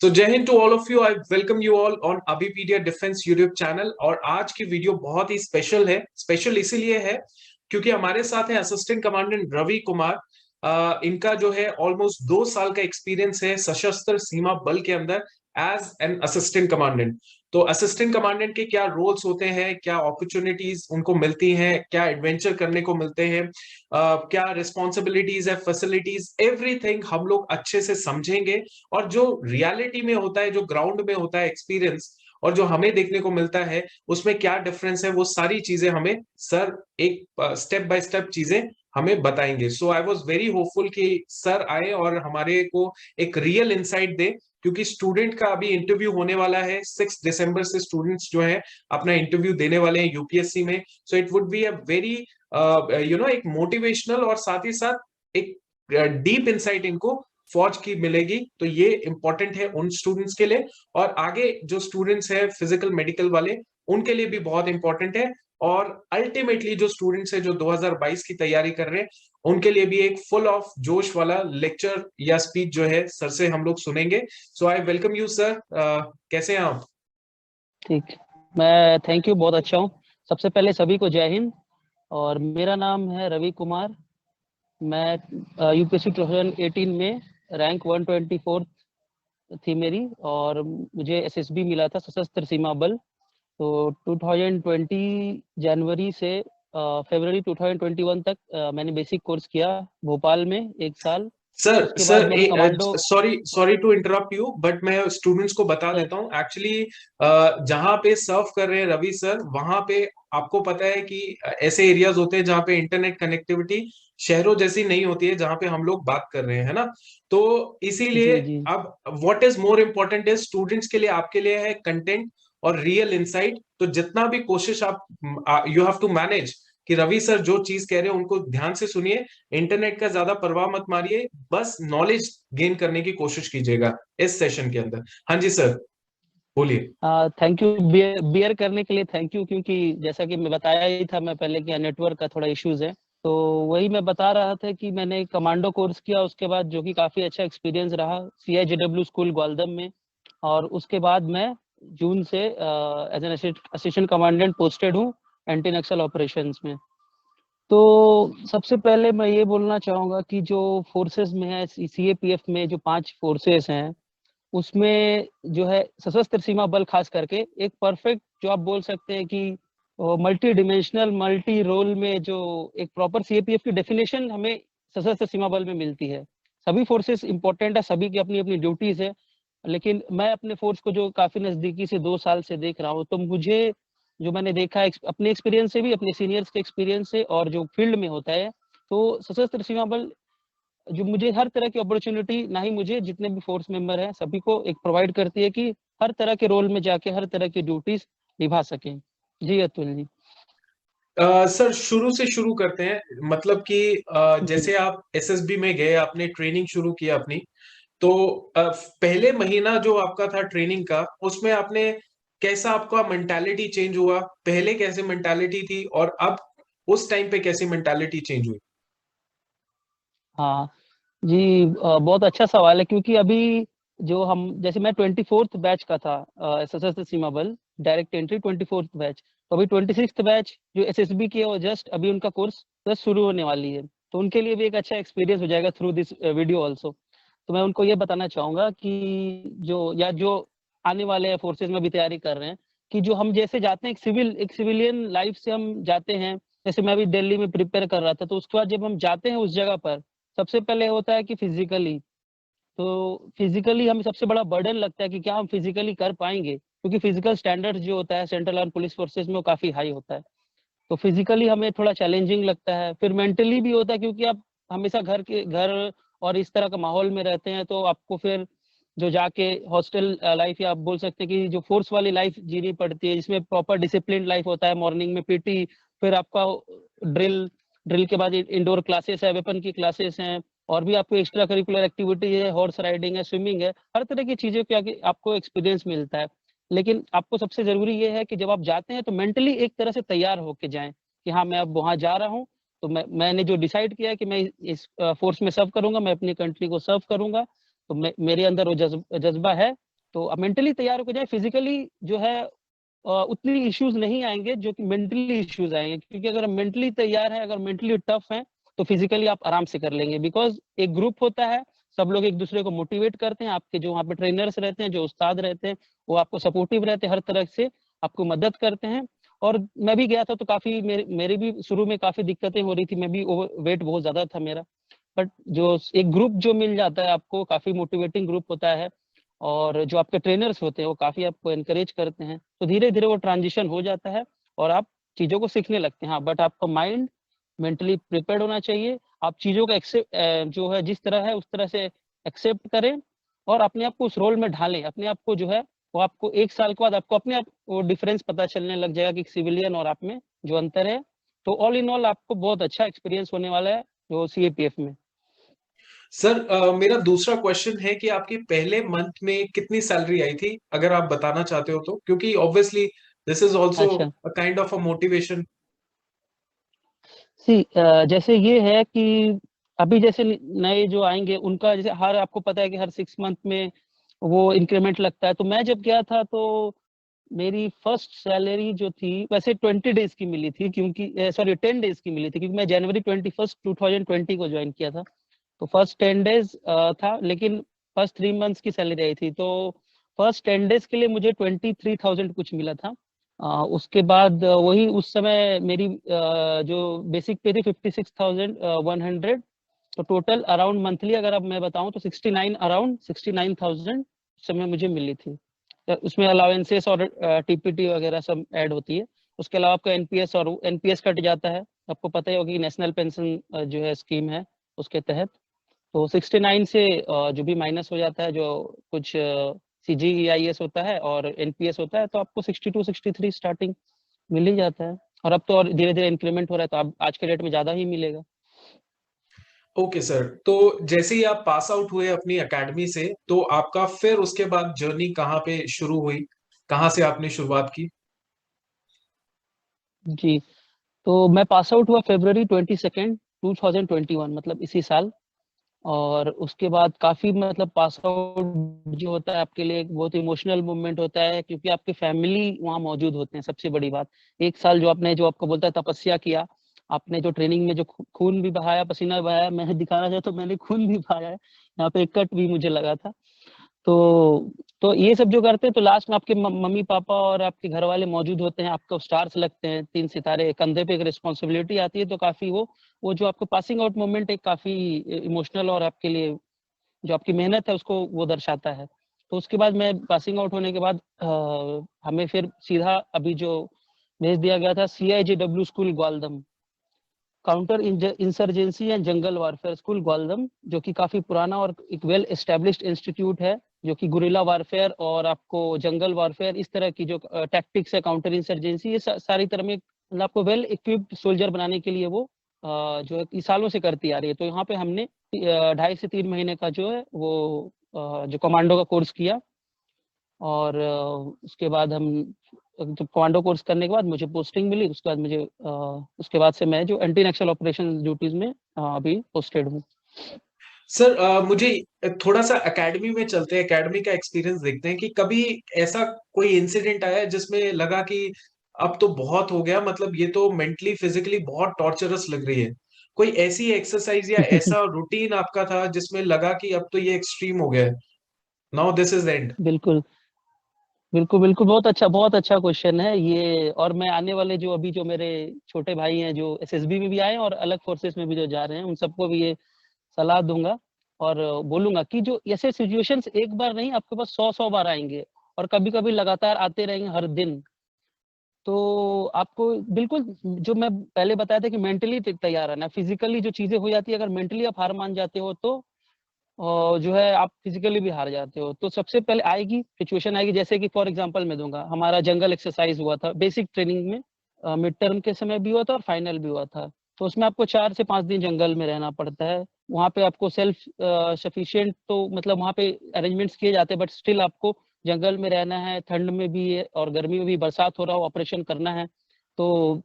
तो Jai Hind to all of you. I welcome you all on Abhipedia defence YouTube channel. और आज की वीडियो बहुत ही स्पेशल है। स्पेशल इसीलिए है क्योंकि हमारे साथ है असिस्टेंट कमांडेंट रवि कुमार। इनका जो है ऑलमोस्ट 2 साल का एक्सपीरियंस है सशस्त्र सीमा बल के अंदर एज एन असिस्टेंट कमांडेंट। तो असिस्टेंट कमांडेंट के क्या रोल्स होते हैं, क्या अपॉर्चुनिटीज उनको मिलती हैं, क्या एडवेंचर करने को मिलते हैं, क्या रिस्पॉन्सिबिलिटीज है, फैसिलिटीज, एवरीथिंग हम लोग अच्छे से समझेंगे। और जो रियलिटी में होता है, जो ग्राउंड में होता है एक्सपीरियंस, और जो हमें देखने को मिलता है उसमें क्या डिफरेंस है, वो सारी चीजें हमें सर एक स्टेप बाय स्टेप चीजें हमें बताएंगे। सो आई वॉज वेरी होपफुल कि सर आए और हमारे को एक रियल इंसाइट दे, क्योंकि स्टूडेंट का अभी इंटरव्यू होने वाला है। 6 दिसंबर से स्टूडेंट्स जो है अपना इंटरव्यू देने वाले हैं यूपीएससी में। So it would be a very एक मोटिवेशनल और साथ ही साथ एक डीप इंसाइट इनको फौज की मिलेगी। तो ये इंपॉर्टेंट है उन स्टूडेंट्स के लिए, और आगे जो स्टूडेंट्स है फिजिकल मेडिकल वाले, उनके लिए भी बहुत इंपॉर्टेंट है। और अल्टीमेटली जो स्टूडेंट्स है जो 2022 की तैयारी कर रहे हैं, उनके लिए भी एक फुल ऑफ जोश वाला लेक्चर या स्पीच जो है सर से हम लोग सुनेंगे। सो आई वेलकम यू सर। कैसे हैं आप? ठीक, मैं थैंक यू, बहुत अच्छा हूँ। सबसे पहले सभी को जय हिंद। और मेरा नाम है रवि कुमार। मैं यूपीएससी 2018 में रैंक 124 थी मेरी, और मुझे एसएसबी मिला था, सशस्त्र सीमा बल। तो 2020 जनवरी से फरवरी 2021 तक मैंने बेसिक कोर्स किया भोपाल में 1 साल। सर उसके बाद सर मैंने commando. Sorry sorry to interrupt you, but मैं स्टूडेंट्स को बता सर, देता हूँ एक्चुअली। जहाँ पे सर्व कर रहे हैं रवि सर, वहां पे आपको पता है कि ऐसे एरियाज होते हैं जहाँ पे इंटरनेट कनेक्टिविटी शहरों जैसी नहीं होती है जहाँ पे हम लोग बात कर रहे हैं, है ना? तो इसीलिए जी जी। अब व्हाट इज मोर इम्पोर्टेंट है स्टूडेंट्स के लिए, आपके लिए है कंटेंट और रियल इंसाइट। तो जितना भी कोशिश आप यू हैव टू मैनेज कि रवि सर जो चीज कह रहे हैं उनको ध्यान से सुनिए। इंटरनेट का ज्यादा परवाह मत मारिए, बस नॉलेज गेन करने की कोशिश कीजिएगा इस सेशन के अंदर। हाँ जी सर, बोलिए। थैंक यू, बियर करने के लिए थैंक यू। क्योंकि जैसा कि मैं बताया ही था मैं पहले कि नेटवर्क का थोड़ा इश्यूज है। तो वही मैं बता रहा था कि मैंने कमांडो कोर्स किया उसके बाद, जो कि काफ़ी अच्छा एक्सपीरियंस रहा CIJW स्कूल ग्वालदम में। और उसके बाद मैं जून से as an assistant commandant posted हूँ एंटी नक्सल ऑपरेशंस में। तो सबसे पहले मैं ये बोलना चाहूँगा कि जो फोर्सेस में है, CAPF में जो 5 फोर्सेस हैं, उसमें जो है सशस्त्र सीमा बल खास करके एक परफेक्ट, जो आप बोल सकते हैं कि मल्टी डिमेंशनल मल्टी रोल में जो एक प्रॉपर CAPF की डेफिनेशन हमें सशस्त्र सीमा बल में मिलती है। सभी फोर्सेस इंपॉर्टेंट है, सभी की अपनी अपनी ड्यूटीज है। लेकिन मैं अपने फोर्स को जो काफी नजदीकी से 2 साल से देख रहा हूँ, तो मुझे जो मैंने देखा है अपने एक्सपीरियंस से भी, अपने सीनियर्स के एक्सपीरियंस से, और जो फील्ड में होता है, तो सशस्त्र सीमा बल जो मुझे हर तरह की अपॉर्चुनिटी, ना ही मुझे, जितने भी फोर्स मेंबर हैं सभी को एक प्रोवाइड करती है कि हर तरह के रोल में जाके हर तरह की ड्यूटीज निभा सकें। जी अतुल जी। सर शुरू से शुरू करते हैं। मतलब कि जी जैसे आप एसएसबी में गए, आपने ट्रेनिंग शुरू की अपनी। तो पहले महीना जो आपका था ट्रेनिंग का, उसमें आपने कैसा, आपका मेंटालिटी चेंज हुआ? पहले कैसे मेंटालिटी थी और अब उस टाइम पे कैसी मेंटालिटी चेंज हुई? हाँ जी, बहुत अच्छा सवाल है। क्योंकि अभी जो हम, जैसे मैं 24th बैच का था, सशस्त्र सीमा बल डायरेक्ट एंट्री 24th बैच। तो अभी 26th बैच जो SSB की है, वो जस्ट अभी उनका कोर्स जस्ट शुरू होने वाली है। तो उनके लिए भी एक अच्छा एक्सपीरियंस हो जाएगा थ्रू दिस वीडियो ऑल्सो। तो मैं उनको ये बताना चाहूँगा कि जो आने वाले हैं फोर्सेज में भी तैयारी कर रहे हैं, कि जो हम जैसे जाते हैं एक सिविलियन लाइफ से हम जाते हैं। जैसे मैं अभी दिल्ली में प्रिपेयर कर रहा था, तो उसके बाद जब हम जाते हैं उस जगह पर, सबसे पहले होता है कि फिजिकली, तो फिजिकली हमें सबसे बड़ा बर्डन लगता है कि क्या हम फिजिकली कर पाएंगे, क्योंकि फिजिकल स्टैंडर्ड्स जो होता है सेंट्रल आर्म पुलिस फोर्सेज में वो काफ़ी हाई होता है। तो फिजिकली हमें थोड़ा चैलेंजिंग लगता है। फिर मेंटली भी होता है, क्योंकि आप हमेशा घर और इस तरह का माहौल में रहते हैं, तो आपको फिर जो जाके हॉस्टल लाइफ, या आप बोल सकते हैं कि जो फोर्स वाली लाइफ जीनी पड़ती है, जिसमें प्रॉपर डिसिप्लिन लाइफ होता है। मॉर्निंग में PT, फिर आपका ड्रिल, ड्रिल के बाद इंडोर क्लासेस है, वेपन की क्लासेस हैं, और भी आपको एक्स्ट्रा करिकुलर एक्टिविटी है, हॉर्स राइडिंग है, स्विमिंग है, हर तरह की चीज़ों के आगे आपको एक्सपीरियंस मिलता है। लेकिन आपको सबसे जरूरी ये है कि जब आप जाते हैं तो मेंटली एक तरह से तैयार होके जाएं कि हाँ, मैं अब वहां जा रहा हूँ। तो मैंने जो डिसाइड किया है कि मैं इस फोर्स में सर्व करूंगा, मैं अपनी कंट्री को सर्व करूंगा। तो मेरे अंदर वो जज्बा है, तो आप मेंटली तैयार होकर जाए, फिजिकली जो है उतनी इश्यूज नहीं आएंगे जो कि मेंटली इश्यूज आएंगे, क्योंकि अगर मेंटली तैयार है, अगर मेंटली टफ है, तो फिजिकली आप आराम से कर लेंगे। बिकॉज एक ग्रुप होता है, सब लोग एक दूसरे को मोटिवेट करते हैं, आपके जो वहाँ पे ट्रेनर्स रहते हैं, जो उस्ताद रहते हैं, वो आपको सपोर्टिव रहते हैं, हर तरह से आपको मदद करते हैं। और मैं भी गया था तो काफी मेरी भी शुरू में काफी दिक्कतें हो रही थी, मैं भी वेट बहुत ज्यादा था मेरा, बट जो एक ग्रुप जो मिल जाता है आपको, काफी मोटिवेटिंग ग्रुप होता है, और जो आपके ट्रेनर्स होते हैं वो काफी आपको एनकरेज करते हैं, तो धीरे धीरे वो ट्रांजिशन हो जाता है और आप चीजों को सीखने लगते हैं। हाँ, बट आपका माइंड मेंटली प्रिपेयर्ड होना चाहिए। आप चीजों का एक्सेप्ट जो है जिस तरह है उस तरह से एक्सेप्ट करें, और अपने आप को उस रोल में ढालें। अपने आप को जो है वो आपको 1 साल के बाद आपको अपने आप वो डिफरेंस पता चलने लग जाएगा कि सिविलियन और आप में जो अंतर है। तो ऑल इन ऑल आपको बहुत अच्छा एक्सपीरियंस होने वाला है जो सीएपीएफ में। सर मेरा दूसरा क्वेश्चन है कि आपकी पहले मंथ में कितनी सैलरी आई थी, अगर आप बताना चाहते हो तो, क्योंकि ऑब्वियसली दिस इज ऑल्सो अच्छा, a kind of a motivation. See जैसे ये है कि अभी जैसे नए जो आएंगे उनका जैसे हर आपको पता है कि हर 6 मंथ में वो इंक्रीमेंट लगता है। तो मैं जब गया था तो मेरी फर्स्ट सैलरी जो थी वैसे 20 डेज की मिली थी, क्योंकि सॉरी 10 डेज की मिली थी, क्योंकि मैं जनवरी 21 2020 को ज्वाइन किया था। तो फर्स्ट 10 डेज था, लेकिन फर्स्ट 3 मंथ्स की सैलरी आई थी। तो फर्स्ट 10 डेज के लिए मुझे 23,000 कुछ मिला था। उसके बाद वही उस समय मेरी जो बेसिक पे थी 56,100। तो टोटल अराउंड मंथली अगर अब मैं बताऊं तो 69,000 उस समय मुझे मिली थी। तो उसमें अलाउंसेस और टीपीटी वगैरह सब ऐड होती है। उसके अलावा आपका एनपीएस और एनपीएस कट जाता है। आपको पता ही होगा कि नेशनल पेंशन जो है स्कीम है उसके तहत। तो 69 से जो भी माइनस हो जाता है, जो कुछ सीजीईआईएस होता है और एनपीएस होता है, तो आपको 62 63 स्टार्टिंग मिल ही जाता है। और अब तो और धीरे धीरे इंक्रीमेंट हो रहा है, तो अब आज के डेट में ज्यादा ही मिलेगा। ओके सर, तो जैसे ही आप पास आउट हुए अपनी एकेडमी से, तो आपका फिर उसके बाद जर्नी कहाँ पे शुरू हुई, कहाँ से आपने शुरुआत की? जी, तो मैं पास आउट हुआ February 22 2021, मतलब इसी साल। और उसके बाद काफी मतलब पास आउट जो होता है आपके लिए एक बहुत इमोशनल मोमेंट होता है, क्योंकि आपके फैमिली वहाँ मौजूद होते हैं। सबसे बड़ी बात, 1 साल जो आपने जो आपको बोलता है तपस्या किया, आपने जो ट्रेनिंग में जो खून भी बहाया, पसीना भी बहाया, मैं दिखाना चाहता तो मैंने खून भी बहाया है, यहाँ पे एक कट भी मुझे लगा था। तो ये सब जो करते हैं तो लास्ट में आपके मम्मी पापा और आपके घर वाले मौजूद होते हैं, आपको स्टार्स लगते हैं, 3 सितारे कंधे पे, एक रिस्पॉन्सिबिलिटी आती है। तो काफी वो जो आपको पासिंग आउट मोमेंट एक काफी इमोशनल और आपके लिए जो आपकी मेहनत है उसको वो दर्शाता है। तो उसके बाद मैं पासिंग आउट होने के बाद हमें फिर सीधा अभी जो भेज दिया गया था CIJW school Gwaldam, counter insurgency and jungle warfare school Gwaldam, जो कि काफी पुराना और एक वेल एस्टेब्लिश्ड इंस्टीट्यूट है, जो कि गुरिल्ला वारफेयर और आपको जंगल वारफेयर, इस तरह की जो टैक्टिक्स है, काउंटर इंसर्जेंसी, ये सारी तरह में मतलब आपको वेल इक्विप्ड सोल्जर बनाने के लिए वो जो है सालों से करती आ रही है। तो यहाँ पे हमने 2.5 से 3 महीने का जो है वो जो कमांडो का कोर्स किया। और उसके बाद हम जब कमांडो कोर्स करने के बाद मुझे पोस्टिंग मिली, उसके बाद मुझे उसके बाद से मैं जो एंटी नक्सल ऑपरेशन ड्यूटीज में अभी पोस्टेड हूँ। सर मुझे थोड़ा सा एकेडमी में चलते हैं, एकेडमी का एक्सपीरियंस देखते हैं कि कभी ऐसा कोई इंसिडेंट आया जिसमें लगा कि अब तो बहुत हो गया, मतलब ये तो मेंटली फिजिकली बहुत टॉर्चरस लग रही है। कोई ऐसी एक्सरसाइज या ऐसा रूटीन आपका था जिसमें लगा कि अब तो ये एक्सट्रीम हो गया है, नाउ दिस इज एंड? बिल्कुल, बिल्कुल, बिल्कुल, बहुत अच्छा क्वेश्चन है ये। और मैं आने वाले जो अभी जो मेरे छोटे भाई हैं जो एसएसबी में भी आए हैं और अलग फोर्सेस में भी जो जा रहे हैं, उन सबको भी ये सलाह दूंगा और बोलूंगा कि जो ऐसे सिचुएशंस एक बार नहीं, आपके पास 100 बार आएंगे, और कभी कभी लगातार आते रहेंगे हर दिन। तो आपको बिल्कुल जो मैं पहले बताया था कि मेंटली तैयार रहना, फिजिकली जो चीजें हो जाती है, अगर मेंटली आप हार मान जाते हो तो जो है आप फिजिकली भी हार जाते हो। तो सबसे पहले आएगी सिचुएशन आएगी, जैसे कि फॉर एग्जांपल मैं दूंगा, हमारा जंगल एक्सरसाइज हुआ था बेसिक ट्रेनिंग में, मिड टर्म के समय भी हुआ था और फाइनल भी हुआ था। तो उसमें आपको 4 से 5 दिन जंगल में रहना पड़ता है। वहाँ पे आपको सेल्फ सफिशिएंट तो मतलब वहाँ पे अरेंजमेंट्स किए जाते हैं, बट स्टिल आपको जंगल में रहना है, ठंड में भी है और गर्मी में भी, बरसात हो रहा हो, ऑपरेशन करना है। तो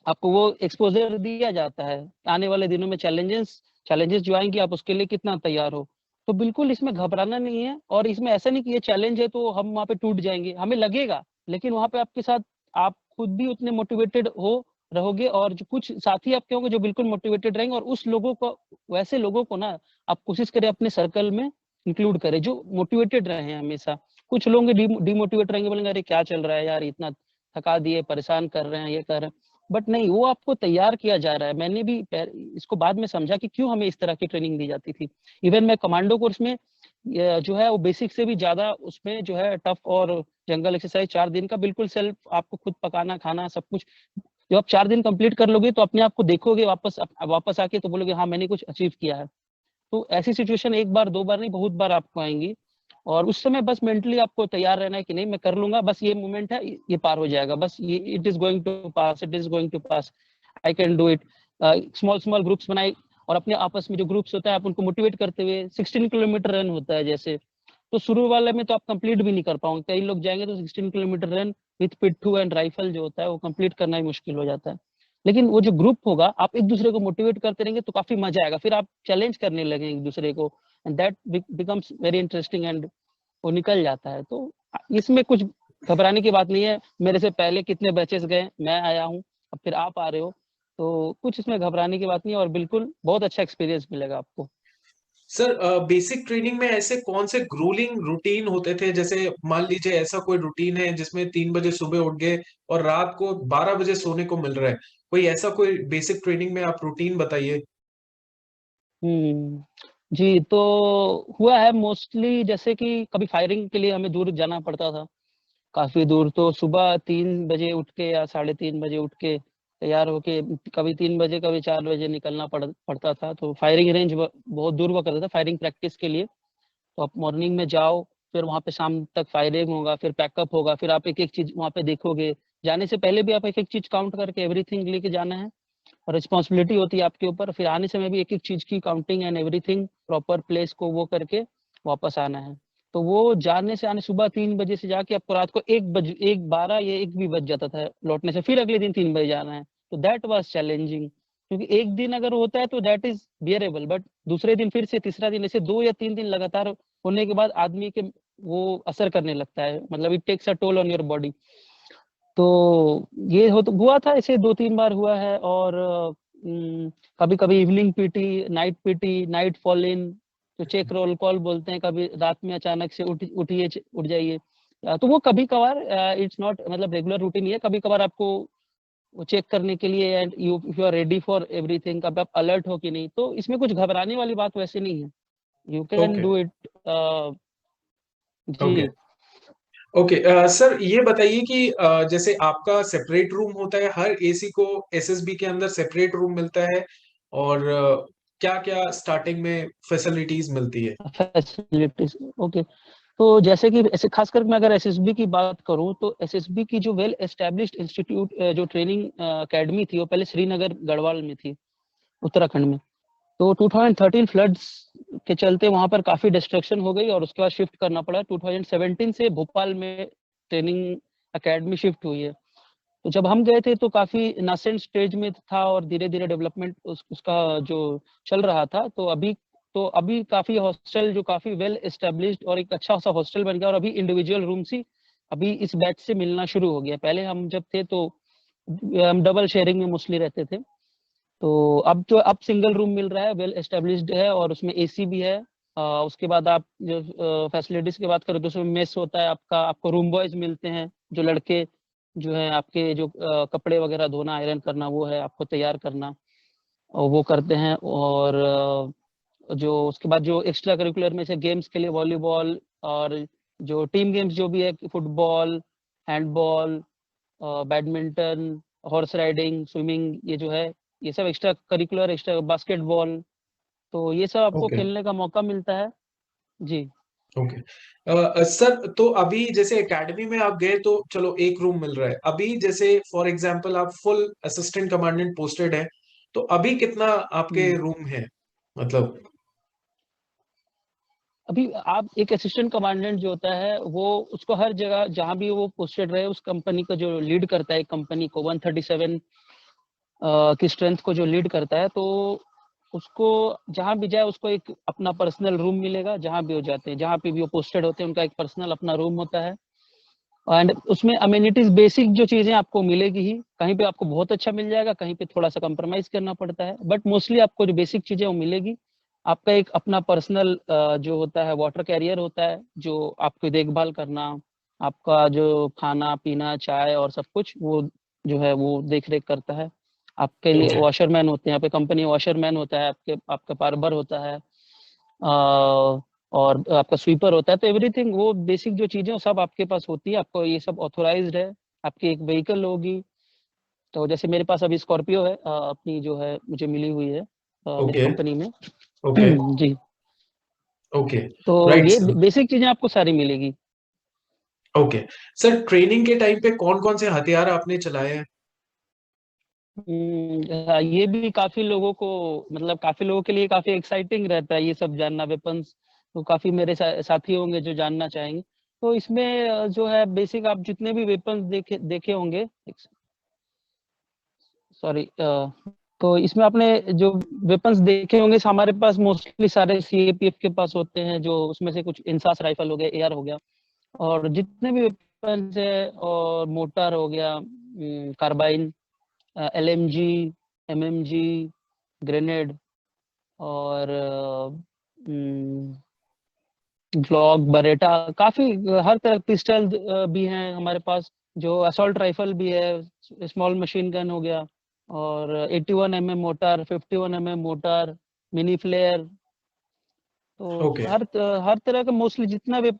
आपको वो एक्सपोजर दिया जाता है। आने वाले दिनों में चैलेंजेस चैलेंजेस जो आएंगे आप उसके लिए कितना तैयार हो। तो बिल्कुल इसमें घबराना नहीं है, और इसमें ऐसा नहीं कि ये चैलेंज है तो हम वहाँ पे टूट जाएंगे, हमें लगेगा, लेकिन वहाँ पे आपके साथ आप खुद भी उतने मोटिवेटेड हो रहोगे, और जो कुछ साथी आपके होंगे जो बिल्कुल मोटिवेटेड रहेंगे, और उस लोगों को, वैसे लोगों को ना आप कोशिश करें अपने सर्कल में इंक्लूड करें जो मोटिवेटेड रहे हैं हमेशा। कुछ लोग डिमोटिवेट रहेंगे, बोलेंगे अरे क्या चल रहा है यार, इतना थका दिए, परेशान कर रहे हैं, ये कर रहे हैं, बट नहीं, वो आपको तैयार किया जा रहा है। मैंने भी इसको बाद में समझा कि क्यों हमें इस तरह की ट्रेनिंग दी जाती थी। इवन मैं कमांडो कोर्स में जो है वो बेसिक से भी ज्यादा उसमें जो है टफ और जंगल एक्सरसाइज 4 दिन का, बिल्कुल सेल्फ, आपको खुद पकाना खाना सब कुछ। जब आप 4 दिन कंप्लीट कर लोगे तो अपने आप को देखोगे वापस आके, तो बोलोगे हाँ मैंने कुछ अचीव किया है। तो ऐसी सिचुएशन एक बार दो बार नहीं, बहुत बार आपको आएंगी, और उस समय बस मेंटली आपको तैयार रहना है कि नहीं मैं कर लूंगा, बस ये मोमेंट है, ये पार हो जाएगा, बस ये it is going to pass, it is going to pass, I can do it. Small small groups बनाए, और अपने आपस में जो ग्रुप्स होता है आप उनको मोटिवेट करते हुए, 16 किलोमीटर रन होता है जैसे, तो शुरू वाले में तो आप कंप्लीट भी नहीं कर पाओगे, कई लोग जाएंगे तो 16 किलोमीटर रन विथ पिट्ठू एंड राइफल जो होता है वो कंप्लीट करना ही मुश्किल हो जाता है। लेकिन वो जो ग्रुप होगा, आप एक दूसरे को मोटिवेट करते रहेंगे तो काफी मजा आएगा, फिर आप चैलेंज करने लगेंगे एक दूसरे को, and that becomes very interesting, and वो निकल जाता है। तो इसमें कुछ घबराने की बात नहीं है, मेरे से पहले कितने बैचेस गए, मैं आया हूँ, अब फिर आप आ रहे हो, तो कुछ इसमें घबराने की बात नहीं है, और बिल्कुल बहुत अच्छा एक्सपीरियंस मिलेगा आपको। सर बेसिक ट्रेनिंग में ऐसे कौन से ग्रूलिंग रूटीन होते थे, जैसे मान लीजिए ऐसा कोई रूटीन है जिसमें 3 बजे सुबह उठ गए और रात को 12 बजे सोने को मिल रहा है, कोई ऐसा कोई बेसिक ट्रेनिंग में आप रूटीन बताइए। जी, तो हुआ है मोस्टली, जैसे कि कभी फायरिंग के लिए हमें दूर जाना पड़ता था, काफी दूर, तो सुबह 3 बजे उठ के या 3:30 बजे उठ के तैयार होके, कभी 3 बजे कभी 4 बजे निकलना पड़ता था। तो फायरिंग रेंज बहुत दूर हुआ करता था फायरिंग प्रैक्टिस के लिए। तो आप मॉर्निंग में जाओ, फिर वहाँ पे शाम तक फायरिंग होगा, फिर पैकअप होगा, फिर आप एक एक चीज वहाँ पे देखोगे, जाने से पहले भी आप एक एक चीज काउंट करके एवरीथिंग लेके जाना है, और रिस्पॉन्सिबिलिटी होती है आपके ऊपर, फिर आने समय भी एक एक चीज की counting and everything proper place को वो करके वापस आना है। तो वो जाने से आने सुबह 3 बजे से जाके आपको रात को 1 12 या 1 भी बज जाता था लौटने से, फिर अगले दिन 3 बजे जाना है। तो दैट वाज चैलेंजिंग, क्योंकि एक दिन अगर होता है तो दैट इज बियरेबल, बट दूसरे दिन फिर से, तीसरा दिन, ऐसे 2 या 3 दिन लगातार होने के बाद आदमी के वो असर करने लगता है, मतलब it takes a toll on your body. तो ये हो तो हुआ था, ऐसे 2 3 बार हुआ है। और कभी कभी evening PT, night fall in, तो चेक रोल कॉल बोलते हैं, कभी रात में अचानक से उठिए, उठ जाइए। तो वो कभी कभार, इट्स नॉट मतलब रेगुलर रूटीन है, कभी कभार आपको वो चेक करने के लिए, and you are ready for everything, कब आप अलर्ट हो कि नहीं, तो इसमें कुछ घबराने वाली बात वैसे नहीं है, you can okay. Do it. Okay. जी। ओके। सर ये बताइए कि जैसे आपका सेपरेट रूम होता है, हर एसी को एसएसबी के अंदर सेपरेट रूम मिलता है, और क्या क्या स्टार्टिंग में फैसिलिटीज मिलती है? Facilities, okay. तो जैसे कि ऐसे खासकर मैं अगर एसएसबी की बात करूं, तो एसएसबी की जो वेल एस्टेब्लिश्ड इंस्टीट्यूट, जो ट्रेनिंग एकेडमी थी, वो पहले श्रीनगर गढ़वाल में थी, उत्तराखंड में। तो 2013 फ्लड्स के चलते वहां पर काफी डिस्ट्रक्शन हो गई, और उसके बाद शिफ्ट करना पड़ा। 2017 से भोपाल में ट्रेनिंग एकेडमी शिफ्ट हुई है। तो जब हम गए थे तो काफी नासेंट स्टेज में था, और धीरे धीरे डेवलपमेंट उसका जो चल रहा था। तो अभी काफी हॉस्टल जो काफी वेल एस्टेब्लिश्ड और एक अच्छा सा हॉस्टल बन गया, और अभी इंडिविजुअल रूम्स ही अभी इस बैच से मिलना शुरू हो गया। पहले हम जब थे तो हम डबल शेयरिंग में मोस्टली रहते थे। तो अब सिंगल रूम मिल रहा है, वेल एस्टेब्लिश्ड है, और उसमें एसी भी है। उसके बाद आप जो फैसिलिटीज की बात करें तो उसमें मेस होता है आपका, आपको रूम बॉयज मिलते हैं, जो लड़के जो है आपके जो कपड़े वगैरह धोना, आयरन करना, वो है आपको तैयार करना, और वो करते हैं। और जो उसके बाद जो एक्स्ट्रा करिकुलर में से गेम्स के लिए वॉलीबॉल, और जो टीम गेम्स जो भी है, football, handball, badminton, horse riding, swimming, ये जो है, ये सब एक्स्ट्रा करिकुलर, एक्स्ट्रा बास्केटबॉल, तो ये सब आपको ओके। खेलने का मौका मिलता है। जी। ओके। सर तो अभी जैसे एकेडमी में आप गए तो चलो एक रूम मिल रहा है, अभी जैसे फॉर एग्जांपल आप फुल असिस्टेंट कमांडेंट पोस्टेड है, तो अभी कितना आपके हम्म। रूम है, मतलब? अभी आप एक असिस्टेंट कमांडेंट जो होता है, वो उसको हर जगह जहां भी वो पोस्टेड रहे, उस कंपनी का जो लीड करता है, कंपनी को 137 की स्ट्रेंथ को जो लीड करता है, तो उसको जहाँ भी जाए उसको एक अपना पर्सनल रूम मिलेगा। जहाँ भी हो जाते हैं, जहाँ पे भी वो पोस्टेड होते हैं, उनका एक पर्सनल अपना रूम होता है। एंड उसमें अमेनिटीज बेसिक जो चीजें आपको मिलेगी ही। कहीं पे आपको बहुत अच्छा मिल जाएगा, कहीं पे थोड़ा सा कंप्रोमाइज करना पड़ता है, बट मोस्टली आपको जो बेसिक चीजें वो मिलेगी। आपका एक अपना पर्सनल जो होता है वाटर कैरियर होता है, जो आपकी देखभाल करना, आपका जो खाना पीना चाय और सब कुछ वो जो है वो देख रेख करता है। आपके लिए ओके। वॉशरमैन होते हैं, यहाँ पे कंपनी वॉशरमैन होता है, आपका बार्बर होता है, और आपका स्वीपर होता है। तो एवरीथिंग वो बेसिक जो चीजें वो सब आपके पास होती है। आपको ये सब ऑथोराइज्ड है। आपकी एक व्हीकल होगी। तो जैसे मेरे पास अभी स्कॉर्पियो है, अपनी जो है मुझे मिली हुई है मेरी ओके। कंपनी में। ओके। जी। ओके। तो राइट ये सर। बेसिक चीजें आपको सारी मिलेगी। ओके सर, ट्रेनिंग के टाइम पे कौन कौन से हथियार आपने चलाए हैं? ये भी काफी लोगों को, मतलब काफी लोगों के लिए काफी एक्साइटिंग रहता है ये सब जानना, वेपन्स। तो काफी मेरे साथी होंगे जो जानना चाहेंगे। तो इसमें जो है बेसिक आप जितने भी वेपन्स देखे देखे होंगे, सॉरी, तो इसमें आपने जो वेपन्स देखे होंगे हमारे पास मोस्टली सारे सीएपीएफ के पास होते हैं। जो उसमें से कुछ इंसास राइफल हो गया, एआर हो गया, और जितने भी वेपन्स है, और मोटर हो गया, कार्बाइन, एलएमजी, एमएमजी, ग्रेनेड, और ग्लॉक, बरेटा, काफी हर तरह पिस्टल भी हैं हमारे पास। जो असॉल्ट राइफल भी है, स्मॉल मशीन गन हो गया, और 81 mm mortar, 51 mm mortar, mini flare. तो ओके। हर तरह का मोस्टली जितना वेपन